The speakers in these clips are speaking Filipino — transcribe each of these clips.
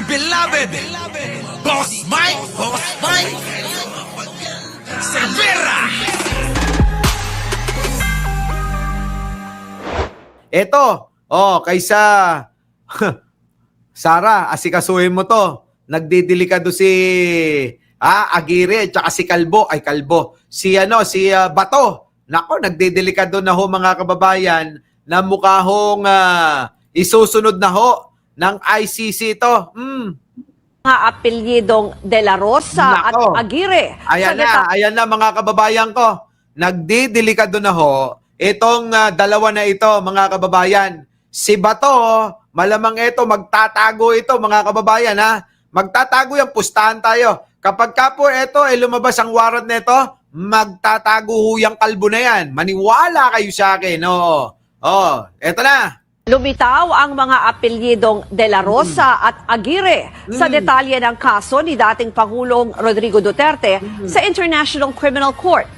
dear beloved, Boss Mike, Cervera. Eto, kaysa Sara, asikasuhin mo to. Nagdidelikado si Aguirre at saka si Kalbo. Si Bato. Nako, nagdidelikado na ho mga kababayan na mukha hong isusunod na ho ng ICC to. Mga apelyidong De La Rosa at Nako. Aguirre. Ayan na mga kababayan ko. Nagdidelikado na ho itong dalawa na ito mga kababayan. Si Bato, malamang ito magtatago ito mga kababayan ha. Magtatago yan, pustahan tayo. Kapag ka po ito lumabas ang warrant nito, magtatago ho yung kalbo na yan. Maniwala kayo sa akin. Eto na. Lumitaw ang mga apelyidong De La Rosa at Aguirre sa detalye ng kaso ni dating Pangulong Rodrigo Duterte sa International Criminal Court.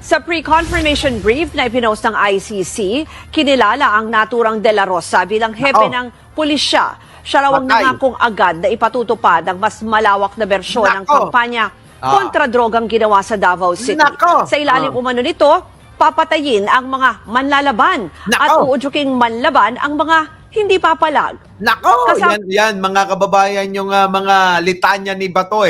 Sa pre-confirmation brief na ipinost ng ICC, kinilala ang naturang De La Rosa bilang hepe ng pulisya. Siya raw ang nangakong agad na ipatutupad ang mas malawak na bersyon ng kampanya kontra drogang ginawa sa Davao City. Sa ilalim umano nito, papatayin ang mga manlalaban at uudyuking manlaban ang mga hindi papalag. Yan mga kababayan yung mga litanya ni Bato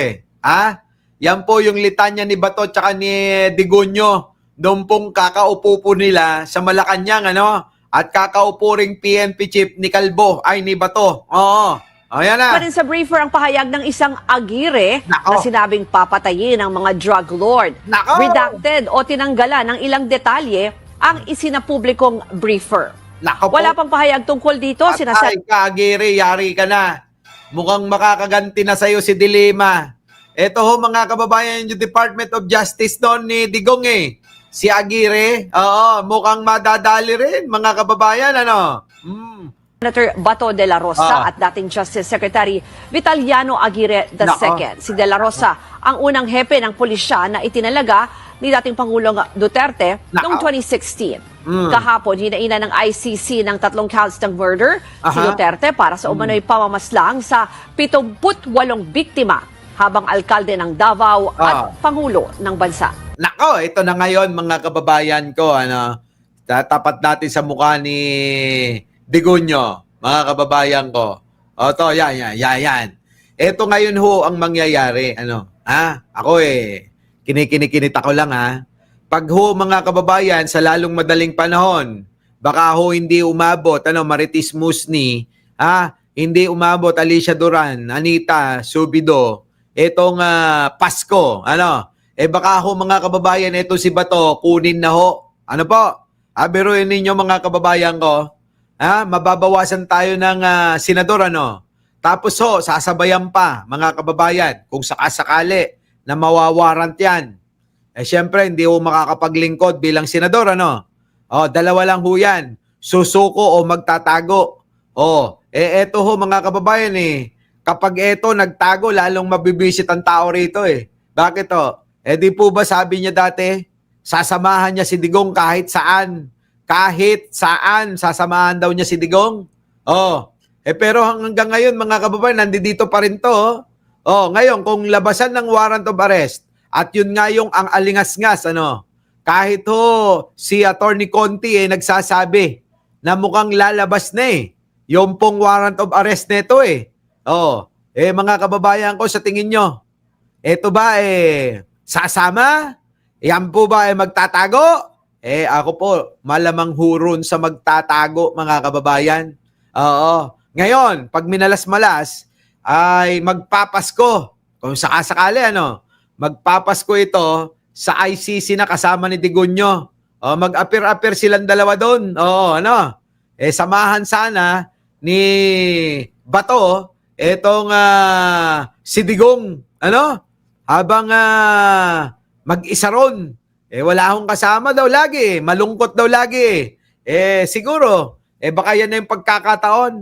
Yan po yung litanya ni Bato tsaka ni Digonyo. Doon pong kakaupo po nila sa Malacanang at kakaupo ring PNP chief ni ni Bato. Ayan na. Pa rin sa briefer ang pahayag ng isang Aguirre na sinabing papatayin ang mga drug lord. Redacted o tinanggalan ng ilang detalye ang isinapublikong briefer. Wala pang pahayag tungkol dito. Patay ka, Aguirre, yari ka na. Mukhang makakaganti na sa'yo si Dilima. Ito ho mga kababayan yung Department of Justice doon ni Digong Si Aguirre, mukhang madadali rin mga kababayan Senator Bato de la Rosa at dating Justice Secretary Vitaliano Aguirre II. Si de la Rosa ang unang hepe ng pulisya na itinalaga ni dating Pangulong Duterte noong 2016. Kahapon, hinaina ng ICC ng 3 counts ng murder si Duterte para sa umano'y pamamaslang sa 78 biktima habang alkalde ng Davao at Pangulo ng bansa. Ito na ngayon mga kababayan ko, tatapat natin sa mukha ni Digonyo, mga kababayan ko. Yan. Ito ngayon ho ang mangyayari. Ako kinikinit ako lang Pag ho mga kababayan sa lalong madaling panahon, baka ho hindi umabot, Marites Musni, hindi umabot Alicia Duran, Anita Subido, itong Pasko, baka ho mga kababayan, ito si Bato, kunin na ho. Ano po? Biruin ninyo mga kababayan ko. Mababawasan tayo ng senador, Tapos ho, sasabayan pa, mga kababayan, kung sakasakali na mawawarant yan. Siyempre, hindi ho makakapaglingkod bilang senador, dalawa lang ho yan. Susuko o magtatago. Eto ho mga kababayan, kapag eto nagtago, lalong mabibisit ang tao rito, Bakit di po ba sabi niya dati, sasamahan niya si Digong kahit saan. Kahit saan, sasamahan daw niya si Digong. Pero hanggang ngayon, mga kababayan, nandito pa rin to. Ngayon, kung labasan ng warrant of arrest, at yun nga yung ang alingas-ngas, kahit si Attorney Conti nagsasabi na mukhang lalabas na yung pong warrant of arrest nito mga kababayan ko, sa tingin nyo, eto ba sasama? Yan po ba magtatago? Ako po, malamang huron sa magtatago, mga kababayan. Ngayon, pag minalas-malas, ay magpapasko. Kung sakasakali, magpapasko ito sa ICC na kasama ni Digonyo. Mag-appear silang dalawa doon. Samahan sana ni Bato, etong si Digong, habang mag-isa ron. Wala akong kasama daw lagi. Malungkot daw lagi. Siguro, baka yan na yung pagkakataon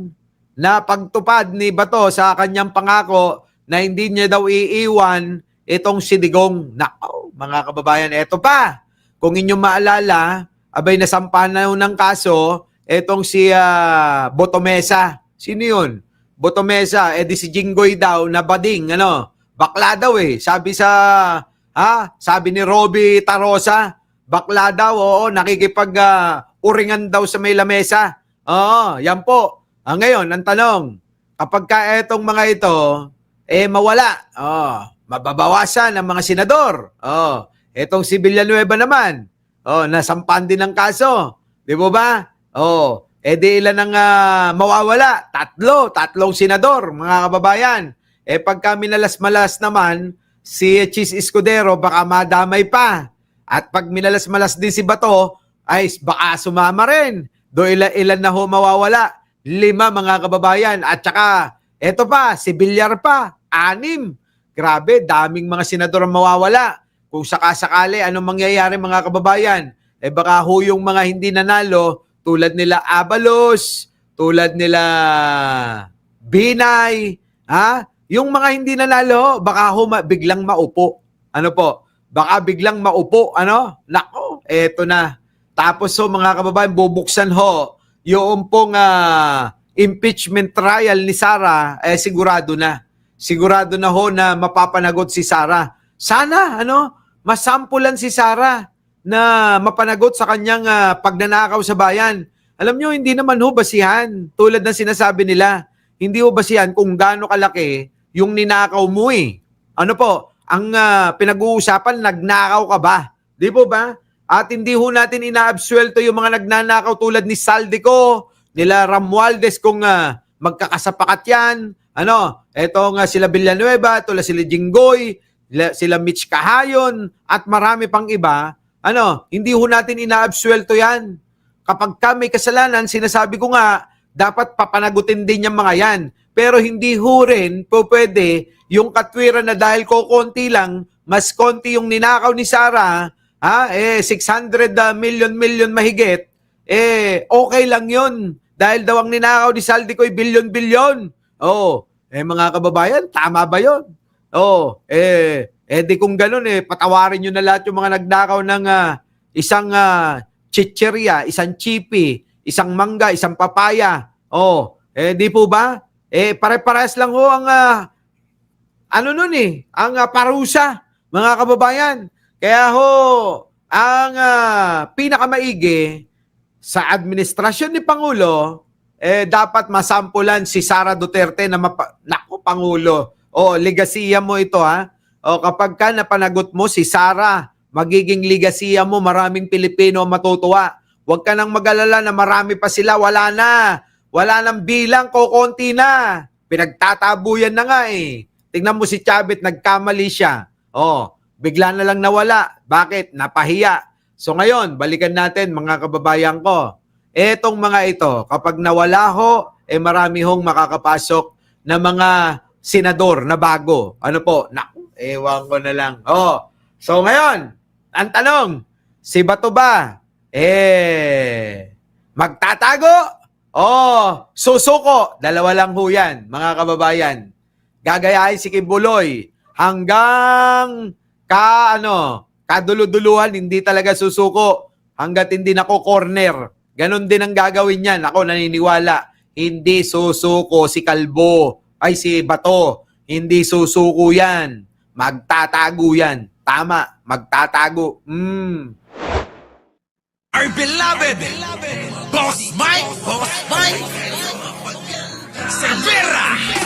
na pagtupad ni Bato sa kanyang pangako na hindi niya daw iiwan itong si Digong. Mga kababayan, eto pa. Kung inyong maalala, abay nasampahan na ng kaso, etong si Botomesa. Sino yun? Boto Mesa, di si Jinggoy daw na bading, bakla daw sabi ni Robby Tarosa, bakla daw, nakikipag uringan daw sa may lamesa. Oo, yan po. Ngayon, ang tanong, kapag ka etong mga ito, mawala, mababawasan ang mga senador. Etong si Villanueva naman, nasampan din ng kaso. Di ba ba? Di ilan ang mawawala? Tatlong senador, mga kababayan. Pagka minalas-malas naman, si Chis Escudero, baka madamay pa. At pag minalas-malas din si Bato, ay baka sumama rin. Ilan na ho mawawala? 5, mga kababayan. At saka, eto pa, si Villar pa, 6. Grabe, daming mga senador ang mawawala. Kung sakasakali, anong mangyayari, mga kababayan? Baka ho yung mga hindi nanalo, tulad nila Abalos, tulad nila Binay, yung mga hindi nanalo, baka ho biglang maupo. Ano po? Baka biglang maupo, Nako, eto na. Tapos mga kababayan, bubuksan ho yung pong impeachment trial ni Sara, sigurado na. Sigurado na ho na mapapanagot si Sara. Sana, masampulan si Sara na mapanagot sa kanyang pagnanakaw sa bayan. Alam nyo, hindi naman ho basihan. Tulad ng sinasabi nila, hindi ho basihan kung gaano kalaki yung ninakaw mo Ano po, ang pinag-uusapan, nagnakaw ka ba? Di po ba? At hindi ho natin inaabsuelto yung mga nagnanakaw tulad ni Saldico, nila Romualdez kung magkakasapakat yan. Eto nga sila Villanueva, tulad sila Jinggoy, sila Mitch Kahayon, at marami pang iba. Hindi ho natin inaabsuelto yan. Kapag may kasalanan, sinasabi ko nga, dapat papanagutin din yung mga yan. Pero hindi ho rin po pwede yung katwiran na dahil konti lang, mas konti yung ninakaw ni Sara, 600 million mahigit, okay lang yun. Dahil daw ang ninakaw ni Saldico ay bilyon-bilyon. Mga kababayan, tama ba yun? Di kung ganun, patawarin nyo na lahat yung mga nagnakaw ng isang chicheria, isang chipi, isang mangga, isang papaya. Di po ba? Pare-pares lang ho ang ang parusa, mga kababayan. Kaya ho, ang pinakamaigi sa administrasyon ni Pangulo, dapat masampulan si Sara Duterte na Naku, Pangulo, ligasiya mo ito kapag ka napanagot mo si Sara, magiging ligasiya mo, maraming Pilipino matutuwa. Huwag ka nang mag-alala na marami pa sila, wala na. Wala nang bilang, kokonti na. Pinagtatabuyan na nga Tingnan mo si Chavit, nagkamali siya. Bigla na lang nawala. Bakit? Napahiya. So ngayon, balikan natin mga kababayan ko. Etong mga ito, kapag nawala ho, marami hong makakapasok na mga senador na bago. Ano po? Naku, ewan ko na lang. So ngayon, ang tanong, si Bato ba? Magtatago? Susuko? Dalawa lang ho yan, mga kababayan. Gagayahin si Kibuloy hanggang kaduluduluhan, hindi talaga susuko hanggat hindi nako-corner. Ganon din ang gagawin niyan. Ako naniniwala, hindi susuko si si Bato. Hindi susuko yan. Magtatago yan. Tama, magtatago. Our beloved Boss Mike Cervera.